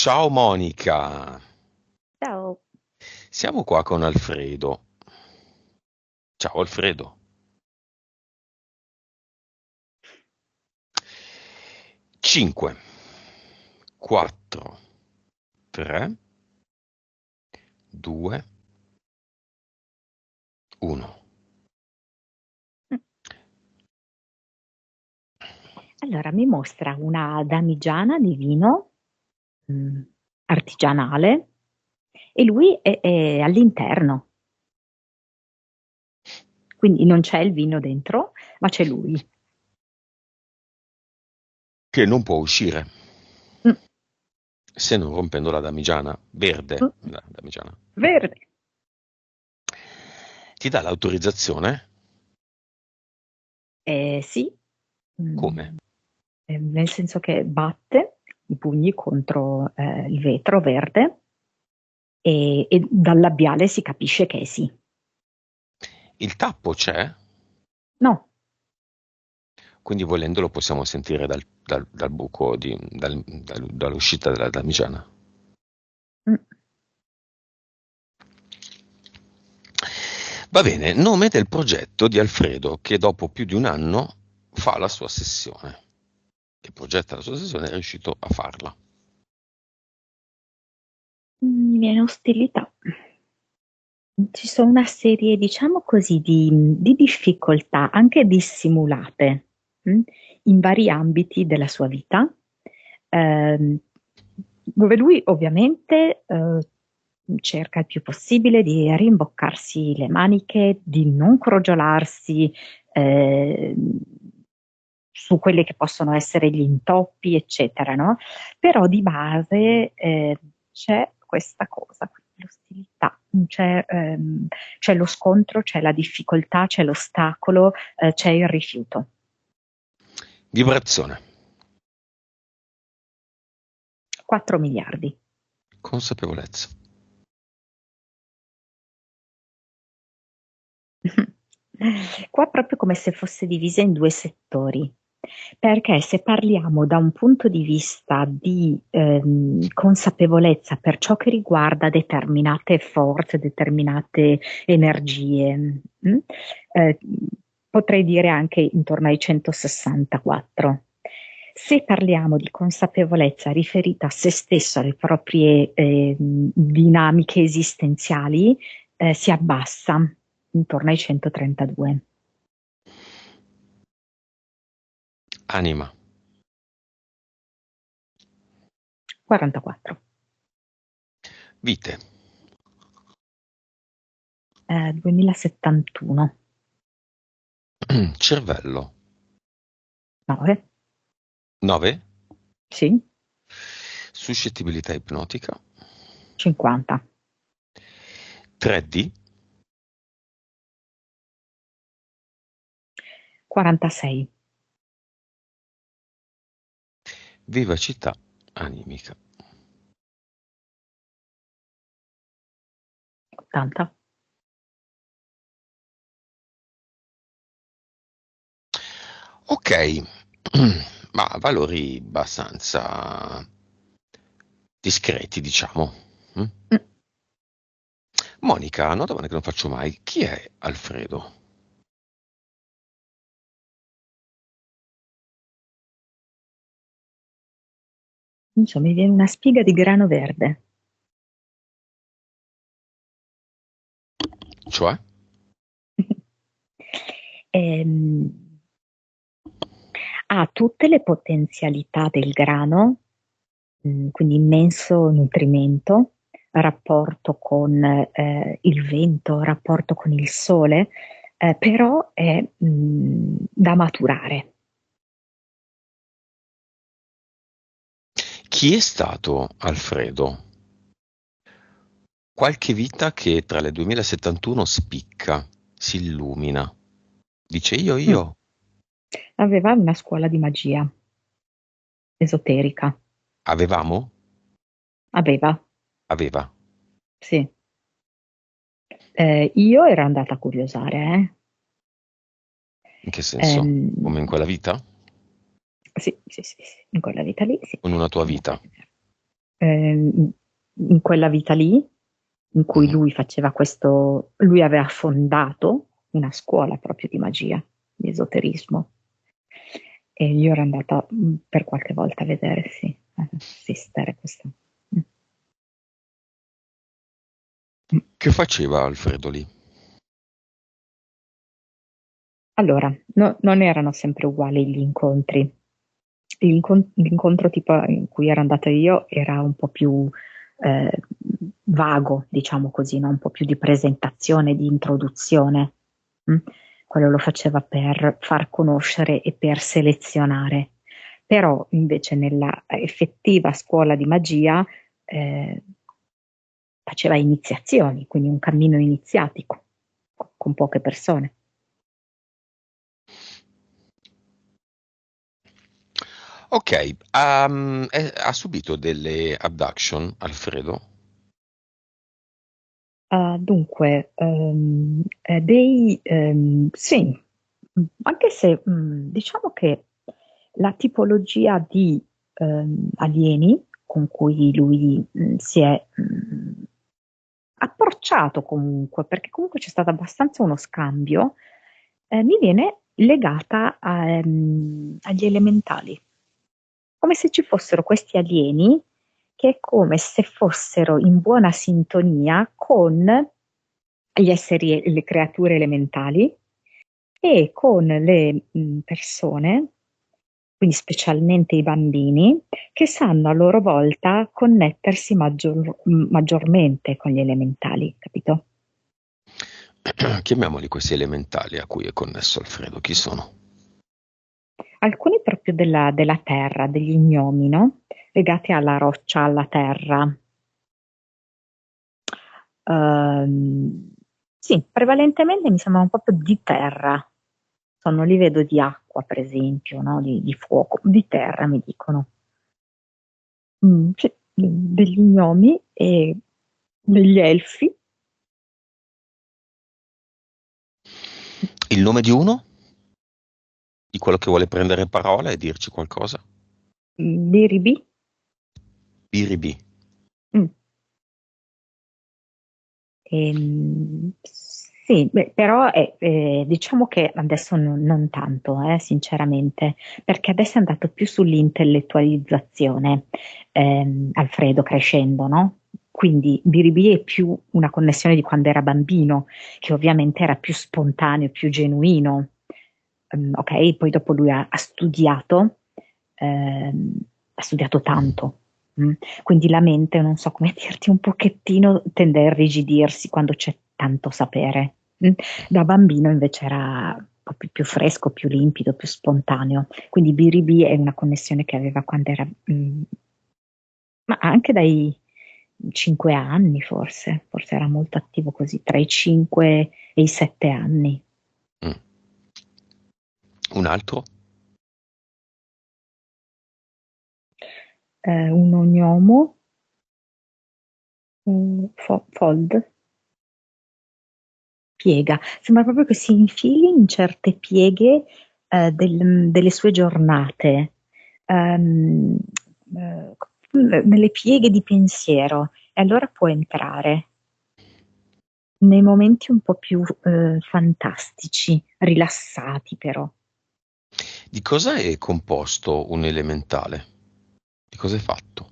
Ciao Monica, Ciao. siamo qua con Alfredo. Ciao Alfredo. 5, 4, 3, 2, 1. Mm. Allora, mi mostra una damigiana di vino mm, artigianale e lui è all'interno, quindi non c'è il vino dentro, ma c'è lui. Che non può uscire Mm, se non rompendo la damigiana verde. mm, La damigiana. Verde. Ti dà l'autorizzazione? Sì, Come? mm, nel senso che batte i pugni contro il vetro verde e dal labiale si capisce che è sì. Il tappo c'è, No. quindi volendo lo possiamo sentire dal buco, dall'uscita della damigiana. Mm. Va bene, nome del progetto di Alfredo che dopo più di un anno fa la sua sessione. Che progetta la sua sessione è riuscito a farla. Mi viene ostilità. Ci sono una serie, diciamo così, di difficoltà, anche dissimulate, mh, in vari ambiti della sua vita, ehm, dove lui ovviamente cerca il più possibile di rimboccarsi le maniche, di non crogiolarsi eh, su quelli che possono essere gli intoppi, eccetera, no? Però di base c'è questa cosa, l'ostilità, c'è lo scontro, c'è la difficoltà, c'è l'ostacolo, c'è il rifiuto. Vibrazione, 4 miliardi. consapevolezza. Qua proprio come se fosse divisa in due settori, perché se parliamo da un punto di vista di consapevolezza per ciò che riguarda determinate forze, determinate energie, eh, potrei dire anche intorno ai 164. Se parliamo di consapevolezza riferita a se stesso, alle proprie dinamiche esistenziali, si abbassa intorno ai 132. Anima, 44. vite, 2071. cervello. 9. 9. Sì. Suscettibilità ipnotica. 50. 3D. 46. Vivacità animica. 80. Ok, ma valori abbastanza discreti, diciamo. Mm? Mm. Monica, una domanda che non faccio mai. Chi è Alfredo? Insomma, mi viene una spiga di grano verde. Cioè? Ehm, Ha tutte le potenzialità del grano, quindi immenso nutrimento, rapporto con il vento, rapporto con il sole, però è da maturare. Chi è stato Alfredo? Qualche vita che tra le 2071 spicca, si illumina. Dice Mm. io. Aveva una scuola di magia esoterica. Avevamo? Aveva, Aveva. sì. Io ero andata a curiosare, In che eh. senso? Come in quella vita? Sì, sì, sì, sì, in quella vita lì, sì. O in una tua In vita? effetti. in quella vita lì, in cui lui faceva questo, lui aveva fondato una scuola proprio di magia, di esoterismo. E io ero andata per qualche volta a vedere, sì, a assistere a questo. Che faceva Alfredo lì? Allora, non erano sempre uguali gli incontri. L'incontro tipo in cui ero andata io era un po' più eh, vago, diciamo così, no? Un po' più di presentazione, di introduzione. Mm? Quello lo faceva per far conoscere e per selezionare. Però invece nella effettiva scuola di magia eh, faceva iniziazioni, quindi un cammino iniziatico con poche persone. Ok, ha subito delle abduction, Alfredo? Dunque, sì, anche se diciamo che la tipologia di alieni con cui lui si è approcciato comunque, perché comunque c'è stato abbastanza uno scambio, mi viene legata agli elementali, come se ci fossero questi alieni che è come se fossero in buona sintonia con gli esseri e le creature elementali e con le persone, quindi specialmente i bambini, che sanno a loro volta connettersi maggiormente con gli elementali, capito? Chiamiamoli questi elementali a cui è connesso Alfredo. Chi sono? Alcuni proprio della terra, degli gnomi, no? Legati alla roccia, alla terra. Ehm, sì, prevalentemente mi sembrano proprio di terra. Non li vedo di acqua, per esempio, no? Di fuoco, di terra mi dicono. Sì, degli gnomi e degli elfi. Il nome di uno? Di quello che vuole prendere parola e dirci qualcosa? Biribi. Biribi. Mm. Sì, beh, però diciamo che adesso non tanto, sinceramente, perché adesso è andato più sull'intellettualizzazione, Alfredo crescendo, no? Quindi Biribi è più una connessione di quando era bambino, che ovviamente era più spontaneo, più genuino. Ok, poi dopo lui ehm, ha studiato tanto. mm. Quindi la mente, non so come dirti, un pochettino tende a irrigidirsi quando c'è tanto sapere. Da bambino invece era un po' più fresco, più limpido, più spontaneo. Quindi Biribi è una connessione che aveva quando era, ma anche dai 5 anni forse era molto attivo così, tra i 5 e i 7 anni. Mm. Un altro? Un ognomo, fold, piega. Sembra proprio che si infili in certe pieghe delle sue giornate, ehm, eh, nelle pieghe di pensiero, e allora può entrare nei momenti un po' più fantastici, rilassati però, Di cosa è composto un elementale? Di cosa è fatto?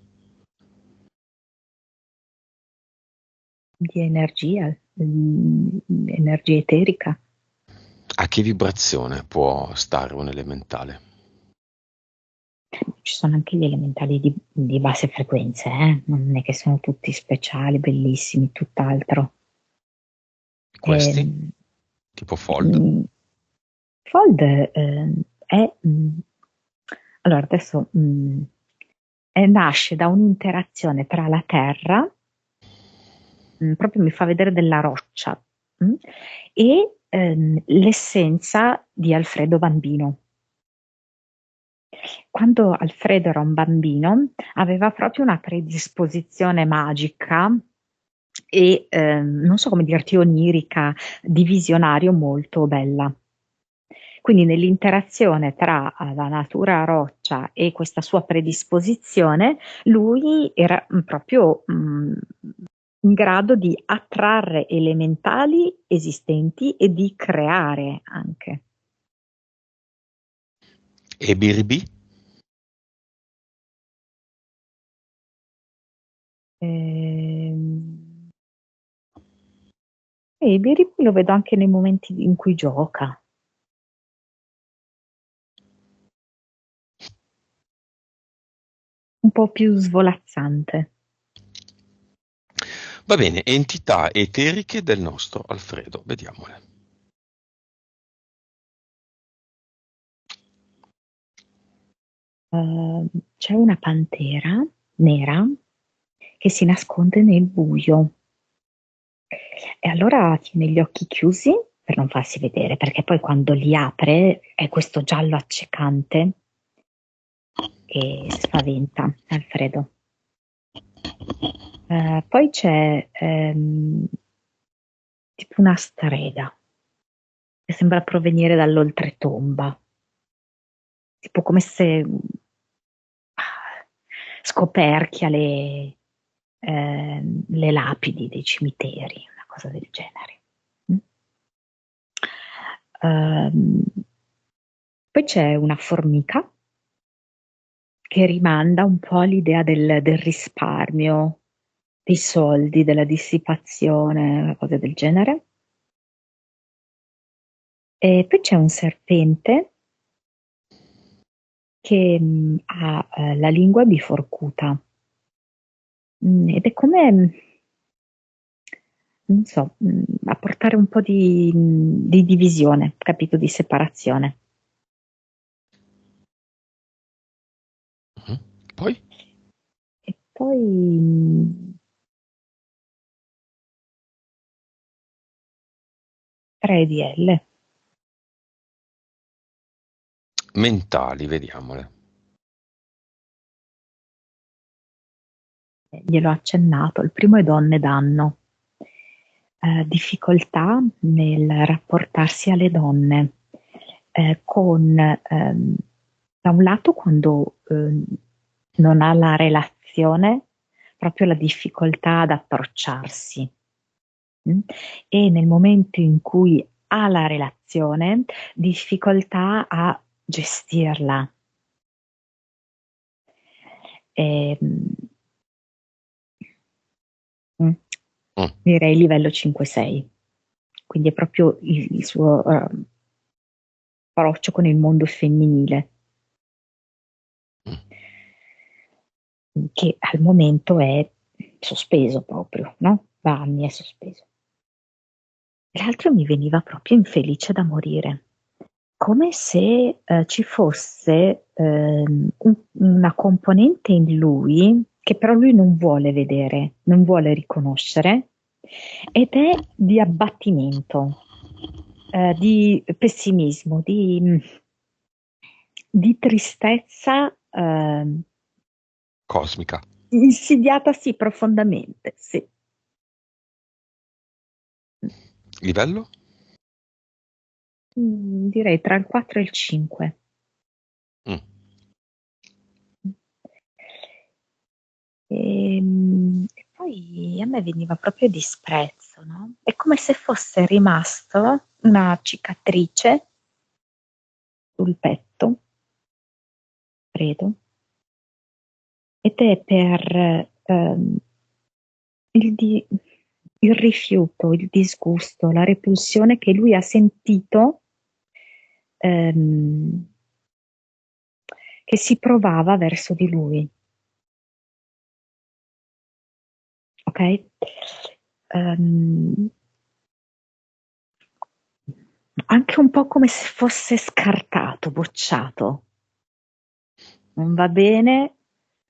di energia, energia eterica. A che vibrazione può stare un elementale? Ci sono anche gli elementali di basse frequenze, non è che sono tutti speciali, bellissimi, tutt'altro. Questi? Ehm, Tipo Fold? mm, Fold è, allora adesso nasce da un'interazione tra la Terra, proprio mi fa vedere della roccia, e l'essenza di Alfredo bambino. Quando Alfredo era un bambino, aveva proprio una predisposizione magica e non so come dirti, onirica, di visionario molto bella. Quindi nell'interazione tra la natura roccia e questa sua predisposizione, lui era proprio in grado di attrarre elementali esistenti e di creare anche. E Biribì? E Biribì lo vedo anche nei momenti in cui gioca. Un po' più svolazzante. Va bene, entità eteriche del nostro Alfredo, vediamole. C'è una pantera nera che si nasconde nel buio e allora tiene gli occhi chiusi per non farsi vedere, perché poi quando li apre è questo giallo accecante che spaventa Alfredo. Poi c'è tipo una strega che sembra provenire dall'oltretomba, tipo come se scoperchia le lapidi dei cimiteri, una cosa del genere. Poi c'è una formica che rimanda un po' all'idea del risparmio, dei soldi, della dissipazione, cose del genere. E poi c'è un serpente che ha la lingua biforcuta. Ed è come, non so, a portare un po' di divisione, capito, di separazione. Poi? E poi 3 di L. Mentali, vediamole. Gliel'ho accennato, il primo è donne danno. Difficoltà nel rapportarsi alle donne, da un lato quando non ha la relazione, proprio la difficoltà ad approcciarsi. E nel momento in cui ha la relazione, difficoltà a gestirla. Ehm, mm, Mm. Direi livello 5-6, quindi è proprio il suo approccio con il mondo femminile, che al momento è sospeso proprio, no? Da anni è sospeso. L'altro mi veniva proprio infelice da morire, come se ci fosse una componente in lui che però lui non vuole vedere, non vuole riconoscere, ed è di abbattimento, di pessimismo, di tristezza Cosmica. insidiata sì profondamente, sì. Livello? Direi tra il 4 e il 5. Mm. E poi a me veniva proprio disprezzo, no? È come se fosse rimasto una cicatrice sul petto, credo, ed è per il, di- il rifiuto, il disgusto, la repulsione che lui ha sentito, ehm, che si provava verso di lui. Ok? Ehm, Anche un po' come se fosse scartato, bocciato. Non va bene,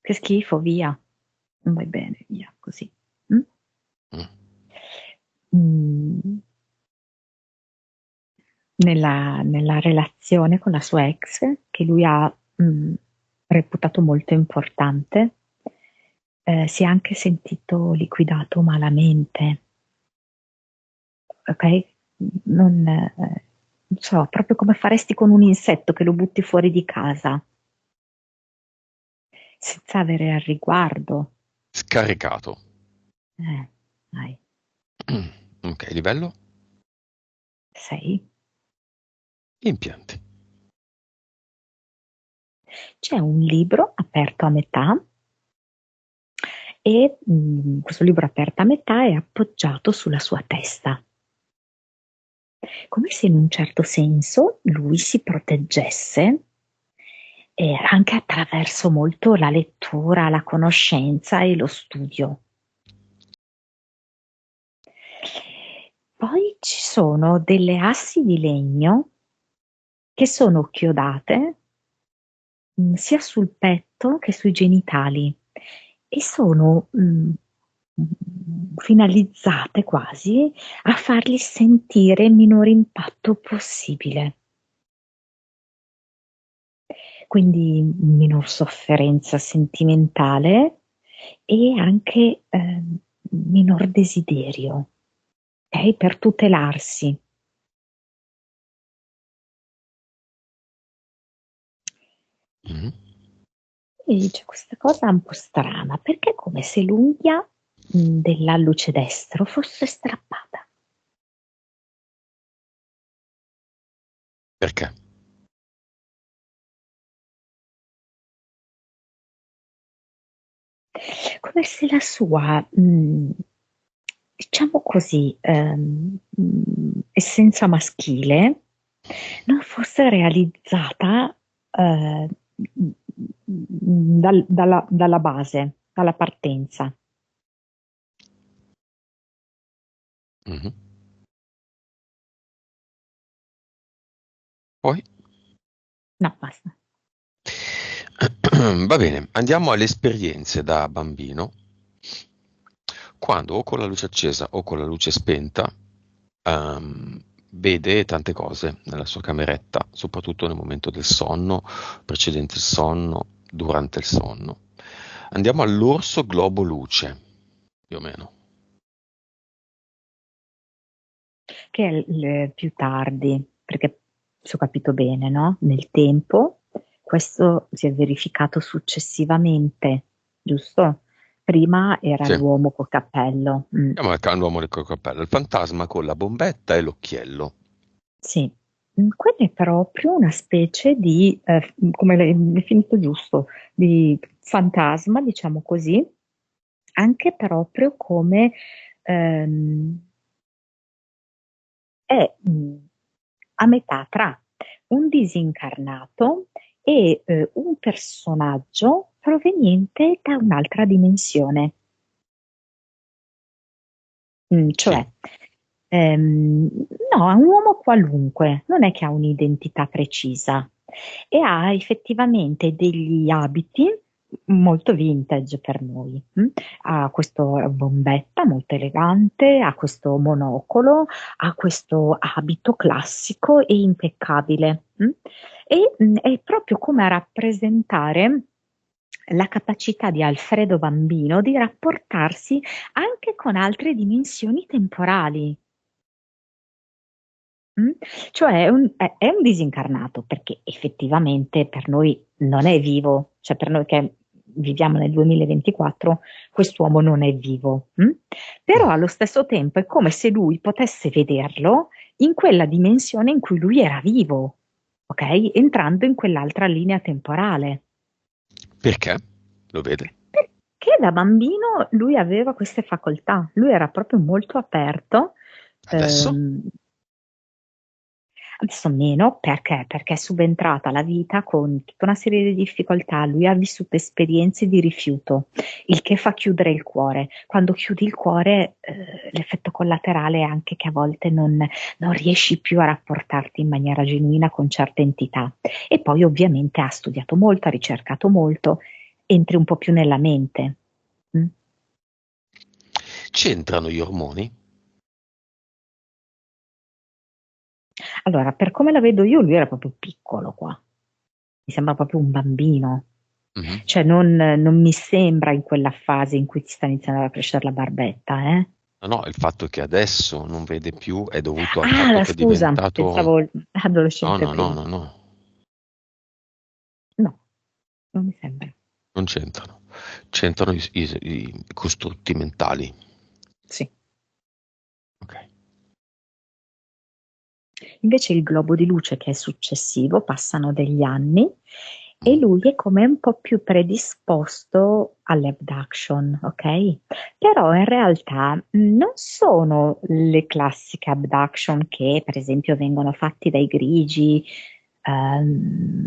che schifo, via. Non vai bene, via, così. Mm? Mm. Mm. Nella relazione con la sua ex, che lui ha reputato molto importante, si è anche sentito liquidato malamente, ok? Non, so, proprio come faresti con un insetto che lo butti fuori di casa, senza avere al riguardo. Scaricato. Dai, Ok, livello? 6. Impianti. C'è un libro aperto a metà e questo libro aperto a metà è appoggiato sulla sua testa, come se in un certo senso lui si proteggesse anche attraverso molto la lettura, la conoscenza e lo studio. Poi ci sono delle assi di legno che sono chiodate sia sul petto che sui genitali e sono finalizzate quasi a fargli sentire il minore impatto possibile. Quindi minor sofferenza sentimentale e anche minor desiderio, ok? Per tutelarsi. Mhm. E c'è questa cosa un po' strana, perché è come se l'unghia dell'alluce destro fosse strappata. Perché? Come se la sua, diciamo così, essenza maschile non fosse realizzata dalla base, dalla partenza. Mhm. Poi? No, basta. Va bene, andiamo alle esperienze da bambino. Quando o con la luce accesa o con la luce spenta, vede tante cose nella sua cameretta, soprattutto nel momento del sonno, precedente il sonno, durante il sonno. Andiamo all'orso globo luce, più o meno. Che è più tardi, perché se ho capito bene, no? Nel tempo, questo si è verificato successivamente, giusto? Prima era Sì, l'uomo col cappello. siamo all'uomo del cappello, il fantasma con la bombetta e l'occhiello. Sì. Quella è proprio una specie di, come l'hai definito giusto, di fantasma, diciamo così, anche proprio come ehm, è a metà tra un disincarnato e un personaggio proveniente da un'altra dimensione. Sì. Cioè, ehm, no, è un uomo qualunque, non è che ha un'identità precisa e ha effettivamente degli abiti molto vintage per noi. Ha questo bombetta molto elegante, ha questo monocolo, ha questo abito classico e impeccabile. E è proprio come a rappresentare la capacità di Alfredo Bambino di rapportarsi anche con altre dimensioni temporali. Mm? Cioè è un disincarnato perché effettivamente per noi non è vivo, cioè per noi che viviamo nel 2024 quest'uomo non è vivo. Però allo stesso tempo è come se lui potesse vederlo in quella dimensione in cui lui era vivo, ok? Entrando in quell'altra linea temporale. Perché? Lo vede? Perché da bambino lui aveva queste facoltà, lui era proprio molto aperto. Adesso? ehm, Adesso meno perché? Perché è subentrata la vita con tutta una serie di difficoltà, lui ha vissuto esperienze di rifiuto, il che fa chiudere il cuore. Quando chiudi il cuore, l'effetto collaterale è anche che a volte non riesci più a rapportarti in maniera genuina con certe entità. E poi ovviamente ha studiato molto, ha ricercato molto, entri un po' più nella mente. Mm? C'entrano gli ormoni? Allora, per come la vedo io, lui era proprio piccolo qua, mi sembra proprio un bambino. Mhm. Cioè non mi sembra in quella fase in cui ti sta iniziando a crescere la barbetta, eh? No, il fatto che adesso non vede più è dovuto al Ah, fatto che è scusa, diventato... pensavo No, adolescente no, no, prima. no, no, No, non mi sembra. non c'entrano. C'entrano i costrutti mentali. Sì. Ok. Invece il globo di luce che è successivo, passano degli anni e Mm. lui è come un po' più predisposto all'abduction, ok? Però in realtà non sono le classiche abduction che per esempio vengono fatti dai grigi,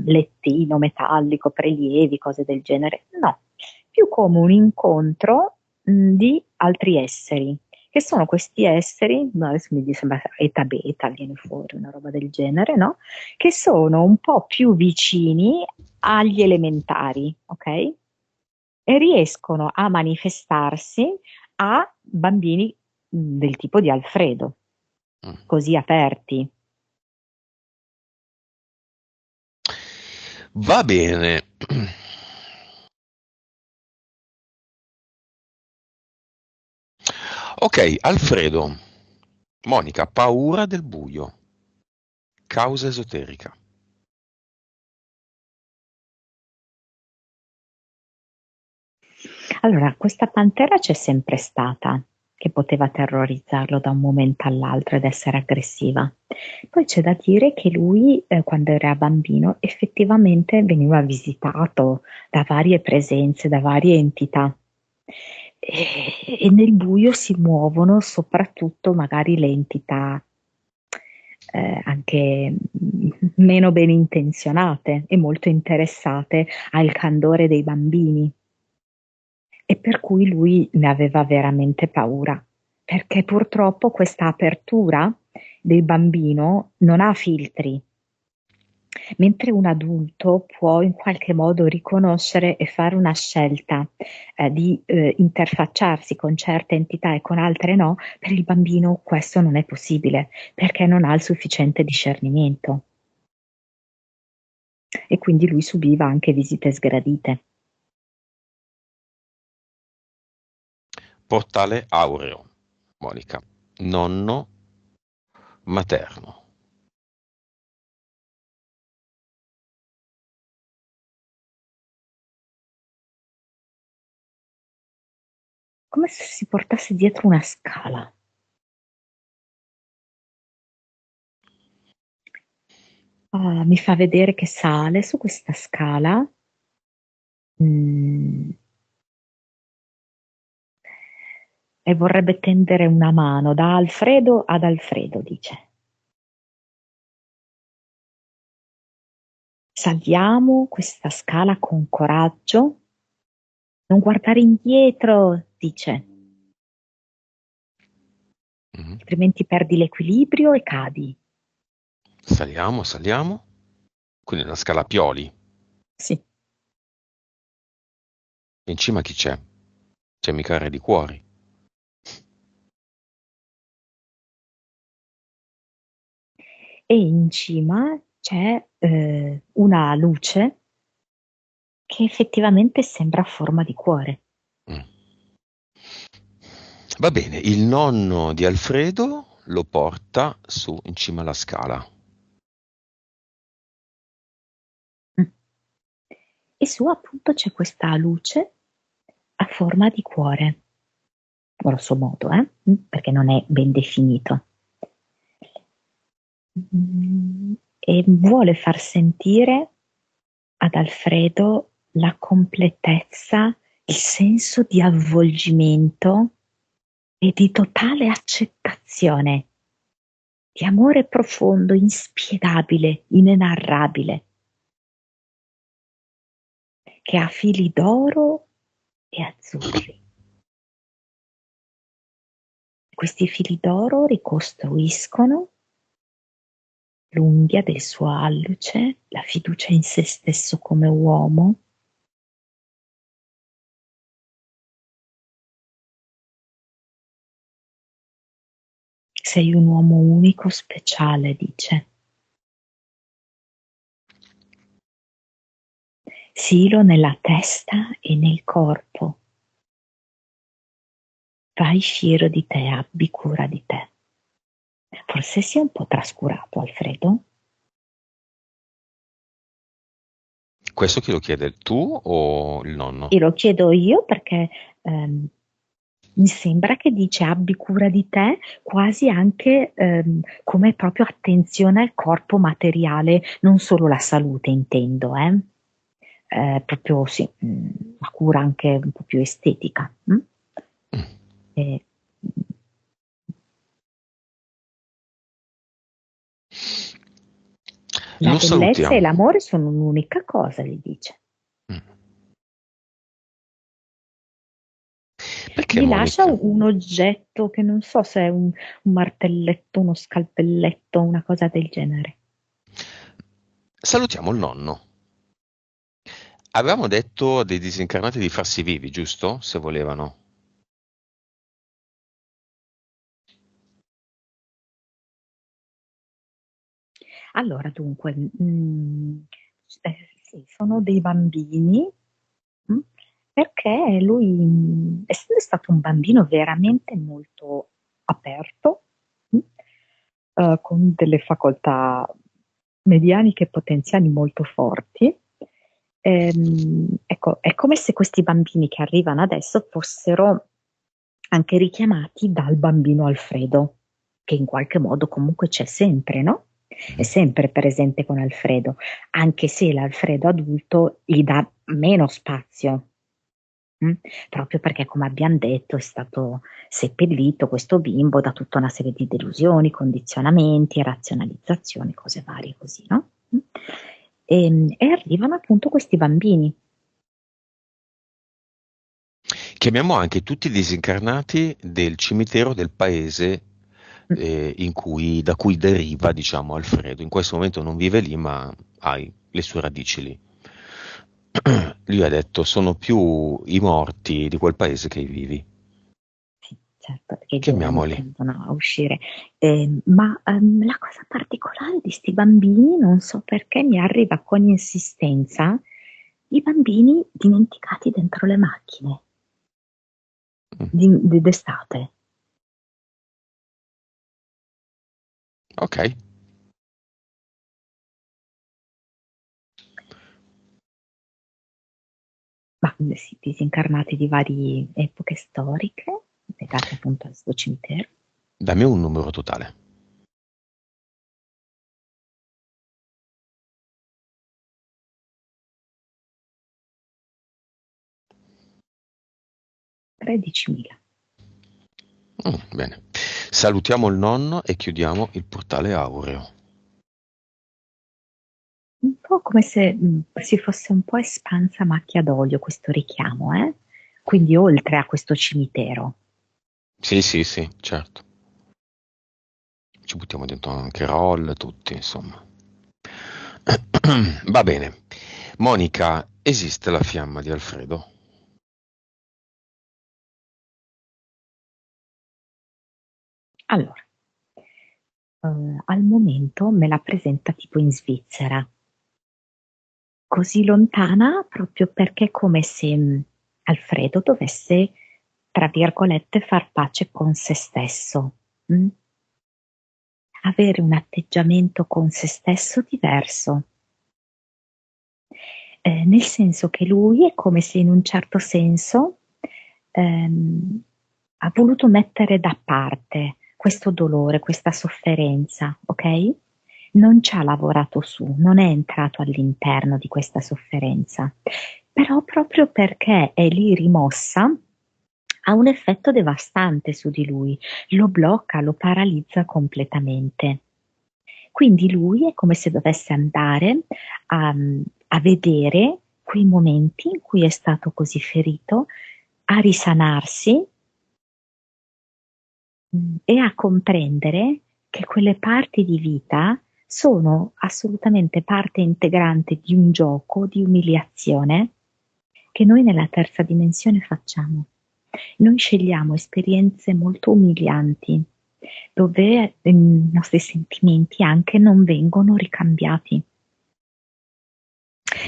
lettino metallico, prelievi, cose del genere. No, più come un incontro di altri esseri che sono questi esseri, no, adesso mi sembra eta beta, viene fuori una roba del genere, no? Che sono un po' più vicini agli elementari, ok? E riescono a manifestarsi a bambini del tipo di Alfredo, Mm. così aperti. Va bene. Ok, Alfredo. Monica, paura del buio. Causa esoterica. Allora, questa pantera c'è sempre stata, che poteva terrorizzarlo da un momento all'altro ed essere aggressiva. Poi c'è da dire che lui, quando era bambino, effettivamente veniva visitato da varie presenze, da varie entità. E nel buio si muovono soprattutto magari le entità anche meno ben intenzionate e molto interessate al candore dei bambini e per cui lui ne aveva veramente paura, perché purtroppo questa apertura del bambino non ha filtri, mentre un adulto può in qualche modo riconoscere e fare una scelta di interfacciarsi con certe entità e con altre no, per il bambino questo non è possibile perché non ha il sufficiente discernimento e quindi lui subiva anche visite sgradite. Portale aureo. Monica. Nonno materno. Come se si portasse dietro una scala. Mi fa vedere che sale su questa scala, mm, e vorrebbe tendere una mano da Alfredo ad Alfredo, dice. Saliamo questa scala con coraggio, non guardare indietro, dice, Mhm. altrimenti perdi l'equilibrio e cadi. Saliamo, saliamo. Quindi una scala a pioli. Sì. In cima chi c'è? C'è mica Re di Cuori. E in cima c'è una luce che effettivamente sembra a forma di cuore. Mm. Va bene, il nonno di Alfredo lo porta su in cima alla scala. Mm. E su appunto c'è questa luce a forma di cuore, grosso modo, perché non è ben definito. E vuole far sentire ad Alfredo la completezza, il senso di avvolgimento e di totale accettazione, di amore profondo, inspiegabile, inenarrabile, che ha fili d'oro e azzurri. Questi fili d'oro ricostruiscono l'unghia del suo alluce, la fiducia in se stesso come uomo. Sei un uomo unico, speciale, dice. Silo nella testa e nel corpo. fai fiero di te, abbi cura di te. Forse si è un po' trascurato, Alfredo? Questo chi lo chiede? Tu o il nonno? E lo chiedo io perché mi sembra che dice abbi cura di te, quasi anche come proprio attenzione al corpo materiale, non solo la salute, intendo, proprio sì, una cura anche un po' più estetica. Mm. E, la Lo bellezza e salutiamo. l'amore sono un'unica cosa, gli dice. Mm. Perché Gli lascia Monica? un oggetto che non so se è un martelletto, uno scalpelletto, una cosa del genere. Salutiamo il nonno. Avevamo detto dei disincarnati di farsi vivi, giusto? Se volevano. Allora, dunque, sì, sono dei bambini, mh, perché lui, essendo stato un bambino veramente molto aperto, con delle facoltà medianiche e potenziali molto forti, ecco, è come se questi bambini che arrivano adesso fossero anche richiamati dal bambino Alfredo, che in qualche modo comunque c'è sempre, no? È sempre presente con Alfredo, anche se l'Alfredo adulto gli dà meno spazio, mh? Proprio perché, come abbiamo detto, è stato seppellito questo bimbo da tutta una serie di delusioni, condizionamenti, razionalizzazioni, cose varie così, no? E arrivano appunto questi bambini. Chiamiamo anche tutti i disincarnati del cimitero del paese da cui deriva, diciamo, Alfredo. In questo momento non vive lì, ma ha le sue radici lì. Lui ha detto: sono più i morti di quel paese che i vivi. Sì, certo, perché i giovani Chiamiamoli. tendono a uscire. Ma la cosa particolare di sti bambini, non so perché, mi arriva con insistenza, i bambini dimenticati dentro le macchine Mm. d'estate. Ok. Ma sì, disincarnati di varie epoche storiche, legate appunto al suo cimitero. Dammi un numero totale. 13.000. Bene. Salutiamo il nonno e chiudiamo il portale aureo. Un po' come se si fosse un po' espansa macchia d'olio questo richiamo, eh? Quindi oltre a questo cimitero. Sì, sì, sì, certo. Ci buttiamo dentro anche roll, tutti, insomma. Va bene. Monica, esiste la fiamma di Alfredo? Allora, al momento me la presenta tipo in Svizzera, così lontana proprio perché è come se Alfredo dovesse, tra virgolette, far pace con se stesso, mh? Avere un atteggiamento con se stesso diverso, nel senso che lui è come se in un certo senso ehm, ha voluto mettere da parte questo dolore, questa sofferenza, ok? Non ci ha lavorato su, non è entrato all'interno di questa sofferenza, però proprio perché è lì rimossa, ha un effetto devastante su di lui, lo blocca, lo paralizza completamente. Quindi lui è come se dovesse andare a, a vedere quei momenti in cui è stato così ferito, a risanarsi e a comprendere che quelle parti di vita sono assolutamente parte integrante di un gioco di umiliazione che noi nella terza dimensione facciamo. Noi scegliamo esperienze molto umilianti, dove i nostri sentimenti anche non vengono ricambiati.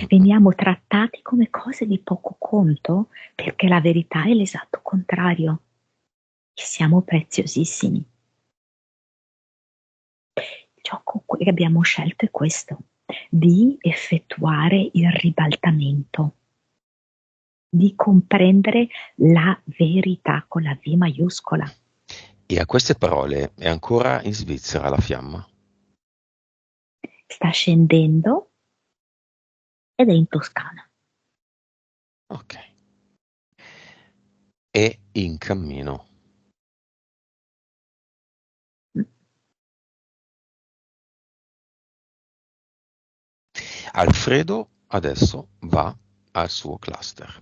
Veniamo trattati come cose di poco conto perché la verità è l'esatto contrario. che siamo preziosissimi. Il gioco che abbiamo scelto è questo, di effettuare il ribaltamento, di comprendere la verità con la V maiuscola. E a queste parole è ancora in Svizzera la fiamma? Sta scendendo ed è in Toscana. Ok. È in cammino. Alfredo adesso va al suo cluster.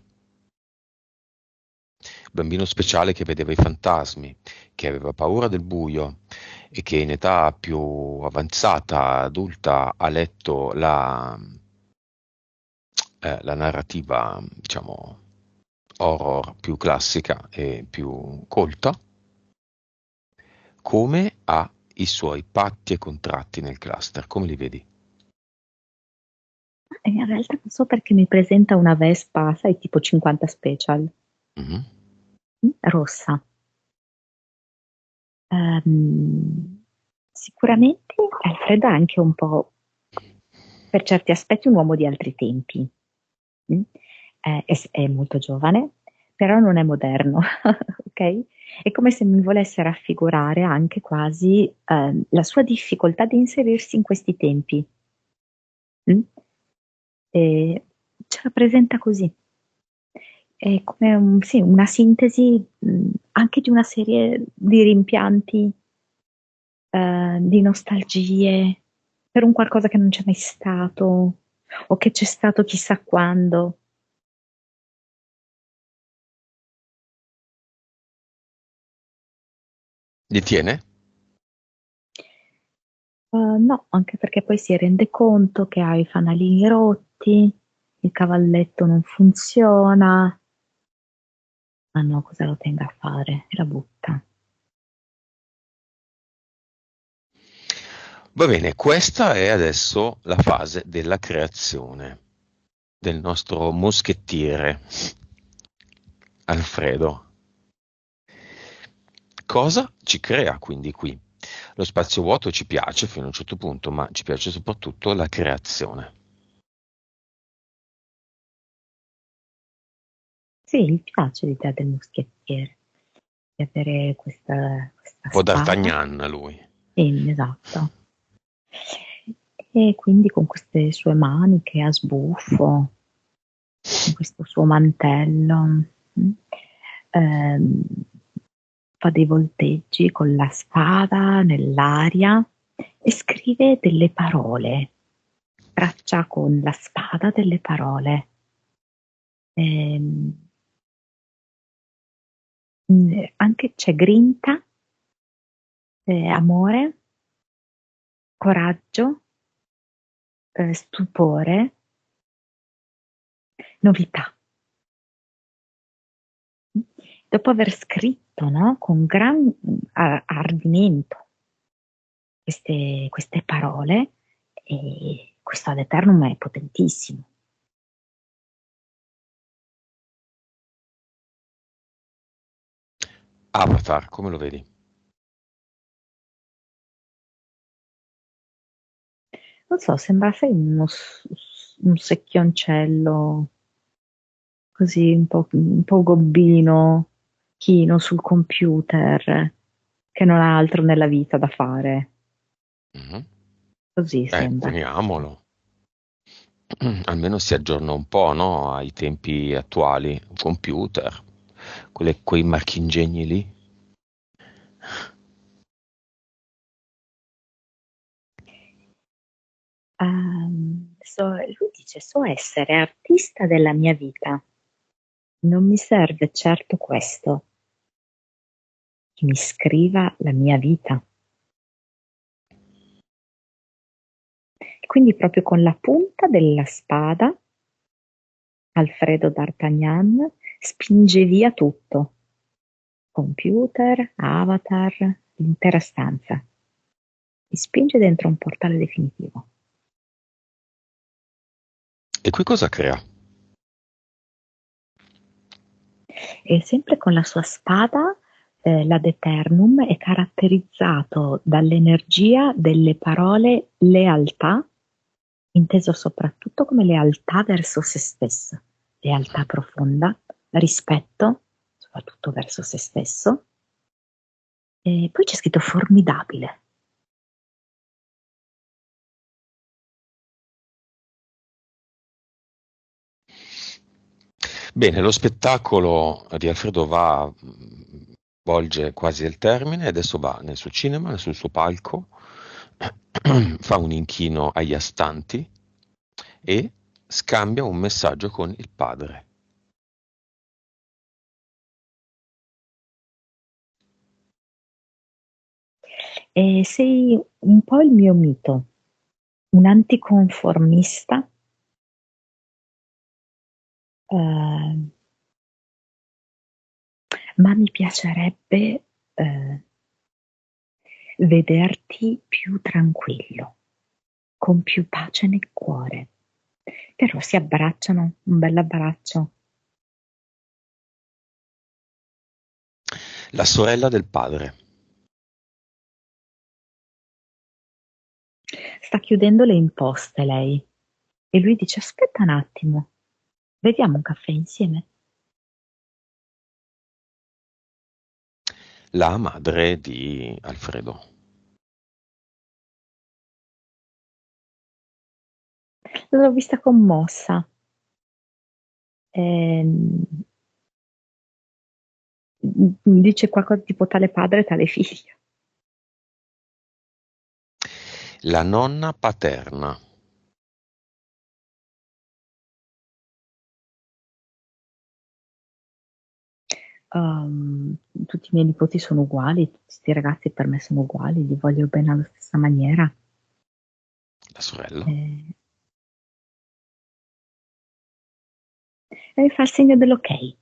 Bambino speciale che vedeva i fantasmi, che aveva paura del buio e che in età più avanzata, adulta, ha letto la narrativa, diciamo, horror più classica e più colta, come ha i suoi patti e contratti nel cluster, come li vedi? In realtà non so perché mi presenta una Vespa, sai, tipo 50 Special, Mhm. rossa. Sicuramente Alfredo è anche un po', per certi aspetti, un uomo di altri tempi. Mm? È molto giovane, però non è moderno, ok? È come se mi volesse raffigurare anche quasi la sua difficoltà di inserirsi in questi tempi. Mm? E ce la presenta così. È come sì, una sintesi anche di una serie di rimpianti, di nostalgie per un qualcosa che non c'è mai stato o che c'è stato chissà quando. Li tiene? No, anche perché poi si rende conto che ha i fanalini rotti, il cavalletto non funziona, ma no, cosa lo tenga a fare? La butta. Va bene, questa è adesso la fase della creazione del nostro moschettiere Alfredo. Cosa ci crea quindi qui? Lo spazio vuoto ci piace fino a un certo punto, ma ci piace soprattutto la creazione. Sì, mi piace l'idea del moschettiere, di avere questa Un po' spada. d'Artagnan lui. Sì, esatto. E quindi con queste sue maniche a sbuffo, con questo suo mantello, ehm, fa dei volteggi con la spada nell'aria e scrive delle parole, traccia con la spada delle parole. Ehm, Anche c'è grinta, amore, coraggio, stupore, novità. Dopo aver scritto, no, con gran ardimento queste parole, e questo ad eternum è potentissimo. Avatar, come lo vedi? Non so, sembra sai un secchioncello così un po' gobbino, chino sul computer, che non ha altro nella vita da fare. Mhm. Così sembra. Teniamolo. Almeno si aggiorna un po', no? Ai tempi attuali. Computer, quei marchingegni lì. Lui dice, so essere artista della mia vita. Non mi serve certo questo, che mi scriva la mia vita. E quindi proprio con la punta della spada, Alfredo D'Artagnan spinge via tutto. Computer, avatar, l'intera stanza. Mi spinge dentro un portale definitivo. E qui cosa crea? E sempre con la sua spada l'ad eternum è caratterizzato dall'energia delle parole lealtà, inteso soprattutto come lealtà verso se stesso, lealtà profonda, rispetto, soprattutto verso se stesso. E poi c'è scritto formidabile. Bene, lo spettacolo di Alfredo volge quasi al termine, adesso va nel suo cinema, sul suo palco, fa un inchino agli astanti e scambia un messaggio con il padre. E sei un po' il mio mito, un anticonformista, eh, ma mi piacerebbe vederti più tranquillo, con più pace nel cuore. Però si abbracciano, un bell'abbraccio. La sorella del padre. Sta chiudendo le imposte lei e lui dice aspetta un attimo, beviamo un caffè insieme. La madre di Alfredo. L'ho vista commossa. Ehm, dice qualcosa tipo tale padre, tale figlio. La nonna paterna. Tutti i miei nipoti sono uguali, tutti questi ragazzi per me sono uguali, li voglio bene alla stessa maniera. La sorella. Eh, e fa il segno dell'ok. Il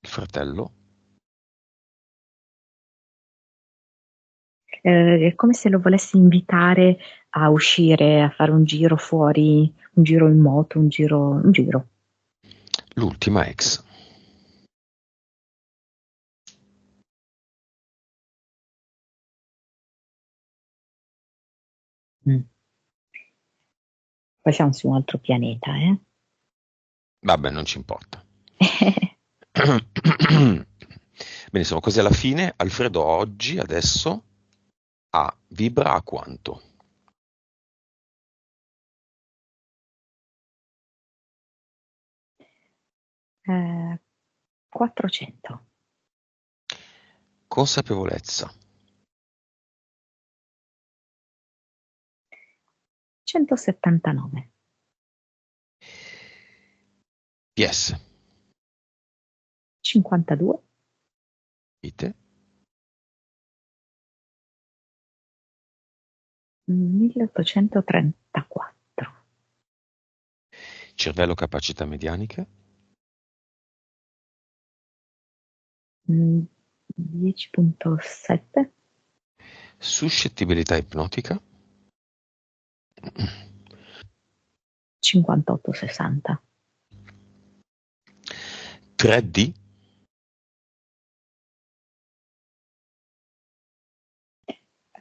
fratello. È come se lo volessi invitare a uscire, a fare un giro fuori, un giro in moto, un giro. L'ultima ex. Mm. Poi siamo su un altro pianeta, eh? Vabbè, non ci importa. Benissimo, così alla fine Alfredo oggi, adesso, vibra a quanto? 400, Consapevolezza. 179, PS. 52, Ite. 1834, Cervello, capacità medianiche. 10,7, Suscettibilità ipnotica. 58,60, 3D.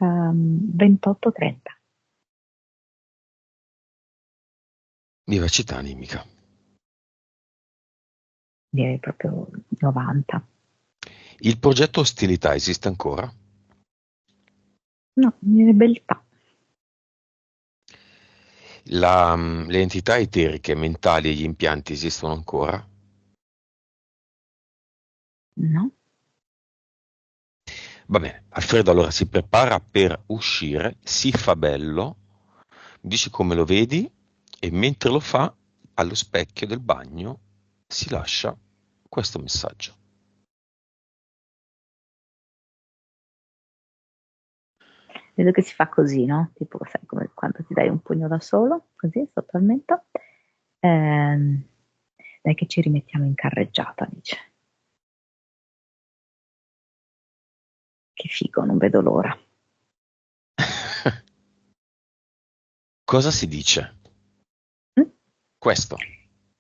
28,30. Vivacità animica. Direi proprio 90. Il progetto ostilità esiste ancora? No, beltà. Le entità eteriche, mentali e gli impianti esistono ancora? No? Va bene, Alfredo allora si prepara per uscire, si fa bello, dici come lo vedi e mentre lo fa, allo specchio del bagno, si lascia questo messaggio. Vedo che si fa così, no? Tipo, sai, come quando ti dai un pugno da solo, così, sotto al mento. Ehm, dai che ci rimettiamo in carreggiata, dice. Che figo, non vedo l'ora. Cosa si dice? Mm? Questo.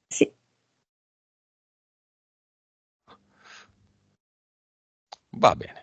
Sì, Va bene.